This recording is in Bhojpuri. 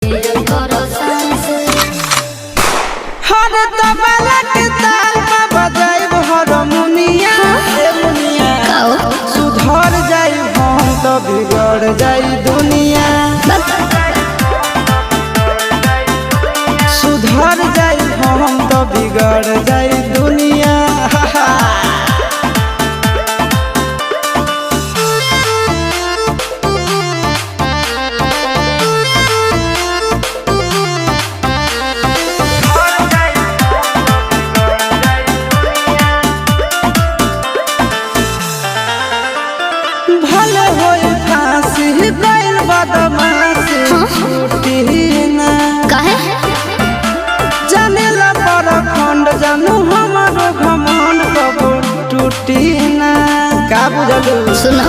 पूजन करो शान से। हर तबला के ताल में बजाइब हारमोनिया ए मुनिया सुधर जाई हम तो बिगड़ जाई दुनिया सुधर जाई हम तो बिगड़ जाई दुनिया भले होई फांसी गइल बदमाशी छूटी ना काहे जानेला परखंड जानू हमारो घमंड कबो टूटी ना का बुझलू सुनो